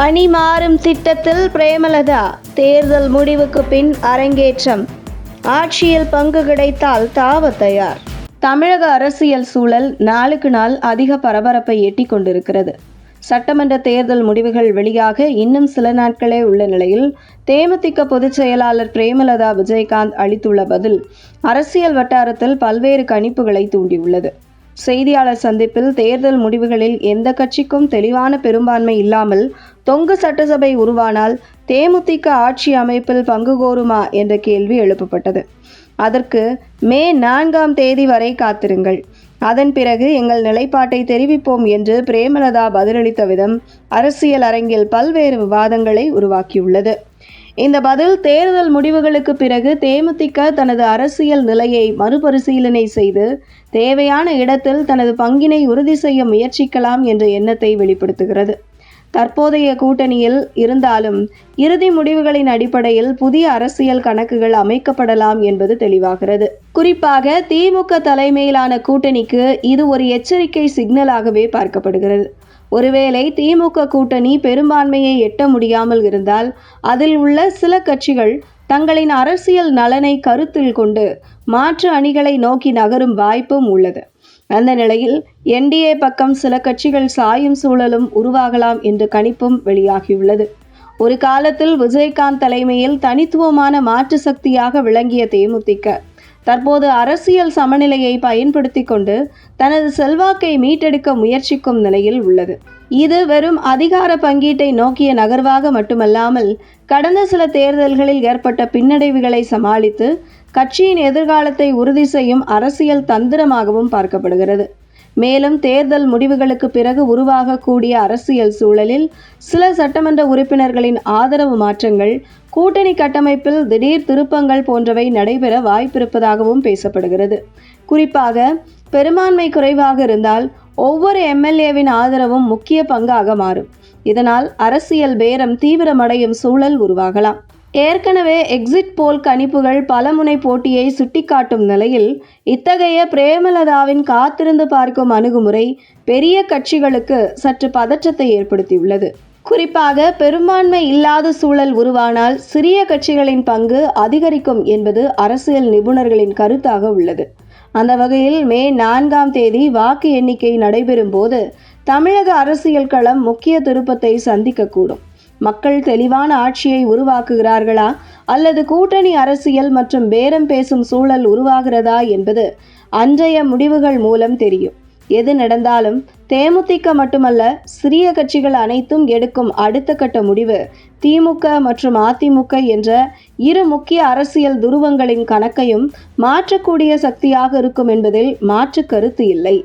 அணி மாறும் திட்டத்தில் பிரேமலதா, தேர்தல் முடிவுக்கு பின் அரங்கேற்றம். ஆட்சியில் பங்கு கிடைத்தால் தாவ தயார். தமிழக அரசியல் சூழல் நாளுக்கு நாள் அதிக பரபரப்பை எட்டிக் கொண்டிருக்கிறது. சட்டமன்ற தேர்தல் முடிவுகள் வெளியாக இன்னும் சில நாட்களே உள்ள நிலையில் தேமுதிக பொதுச் செயலாளர் பிரேமலதா விஜயகாந்த் அளித்துள்ள பதில் அரசியல் வட்டாரத்தில் பல்வேறு கணிப்புகளை தூண்டியுள்ளது. செய்தியாளர் சந்திப்பில் தேர்தல் முடிவுகளில் எந்த கட்சிக்கும் தெளிவான பெரும்பான்மை இல்லாமல் தொங்கு சட்டசபை உருவானால் தேமுதிக ஆட்சி அமைப்பில் பங்கு கோருமா என்ற கேள்வி எழுப்பப்பட்டது. அதற்கு மே 4ஆம் தேதி வரை காத்திருங்கள், அதன் பிறகு எங்கள் நிலைப்பாட்டை தெரிவிப்போம் என்று பிரேமலதா பதிலளித்த விதம் அரசியல் அரங்கில் பல்வேறு விவாதங்களை உருவாக்கியுள்ளது. இந்த பதில் தேர்தல் முடிவுகளுக்கு பிறகு தேமுதிக தனது அரசியல் நிலையை மறுபரிசீலனை செய்து தேவையான இடத்தில் தனது பங்கினை உறுதி செய்ய முயற்சிக்கலாம் என்ற எண்ணத்தை வெளிப்படுத்துகிறது. தற்போதைய கூட்டணியில் இருந்தாலும் இறுதி முடிவுகளின் அடிப்படையில் புதிய அரசியல் கணக்குகள் அமைக்கப்படலாம் என்பது தெளிவாகிறது. குறிப்பாக திமுக தலைமையிலான கூட்டணிக்கு இது ஒரு எச்சரிக்கை சிக்னலாகவே பார்க்கப்படுகிறது. ஒருவேளை திமுக கூட்டணி பெரும்பான்மையை எட்ட முடியாமல் இருந்தால் அதில் உள்ள சில கட்சிகள் தங்களின் அரசியல் நலனை கருத்தில் கொண்டு மாற்று அணிகளை நோக்கி நகரும் வாய்ப்பும் உள்ளது. அந்த நிலையில் என்டிஏ பக்கம் சில கட்சிகள் சாயும் சூழலும் உருவாகலாம் என்ற கணிப்பும் வெளியாகியுள்ளது. ஒரு காலத்தில் விஜயகாந்த் தலைமையில் தனித்துவமான மாற்று சக்தியாக விளங்கிய தேமுதிக தற்போது அரசியல் சமநிலையை பயன்படுத்தி கொண்டு தனது செல்வாக்கை மீட்டெடுக்க முயற்சிக்கும் நிலையில் உள்ளது. இது வெறும் அதிகார பங்கீட்டை நோக்கிய நகர்வாக மட்டுமல்லாமல் கடந்த சில தேர்தல்களில் ஏற்பட்ட பின்னடைவுகளை சமாளித்து கட்சியின் எதிர்காலத்தை உறுதி செய்யும் அரசியல் தந்திரமாகவும் பார்க்கப்படுகிறது. மேலும் தேர்தல் முடிவுகளுக்கு பிறகு உருவாகக்கூடிய அரசியல் சூழலில் சில சட்டமன்ற உறுப்பினர்களின் ஆதரவு மாற்றங்கள், கூட்டணி கட்டமைப்பில் திடீர் திருப்பங்கள் போன்றவை நடைபெற வாய்ப்பிருப்பதாகவும் பேசப்படுகிறது. குறிப்பாக பெரும்பான்மை குறைவாக இருந்தால் ஒவ்வொரு எம்எல்ஏவின் ஆதரவும் முக்கிய பங்காக மாறும். இதனால் அரசியல் பேரம் தீவிரமடையும் சூழல் உருவாகலாம். ஏற்கனவே எக்ஸிட் போல் கணிப்புகள் பலமுனை போட்டியை சுட்டிக்காட்டும் நிலையில் இத்தகைய பிரேமலதாவின் காத்திருந்து பார்க்கும் அணுகுமுறை பெரிய கட்சிகளுக்கு சற்று பதற்றத்தை ஏற்படுத்தியுள்ளது. குறிப்பாக பெரும்பான்மை இல்லாத சூழல் உருவானால் சிறிய கட்சிகளின் பங்கு அதிகரிக்கும் என்பது அரசியல் நிபுணர்களின் கருத்தாக உள்ளது. அந்த வகையில் மே 4ஆம் தேதி வாக்கு எண்ணிக்கை நடைபெறும் போது தமிழக அரசியல் களம் முக்கிய திருப்பத்தை சந்திக்கக்கூடும். மக்கள் தெளிவான ஆட்சியை உருவாக்குகிறார்களா அல்லது கூட்டணி அரசியல் மற்றும் பேரம் பேசும் சூழல் உருவாகிறதா என்பது அன்றைய முடிவுகள் மூலம் தெரியும். எது நடந்தாலும் தேமுதிக மட்டுமல்ல, சிறிய கட்சிகள் அனைத்தும் எடுக்கும் அடுத்த கட்ட முடிவு திமுக மற்றும் அதிமுக என்ற இரு முக்கிய அரசியல் துருவங்களின் கணக்கையும் மாற்றக்கூடிய சக்தியாக இருக்கும் என்பதில் மாற்று கருத்து இல்லை.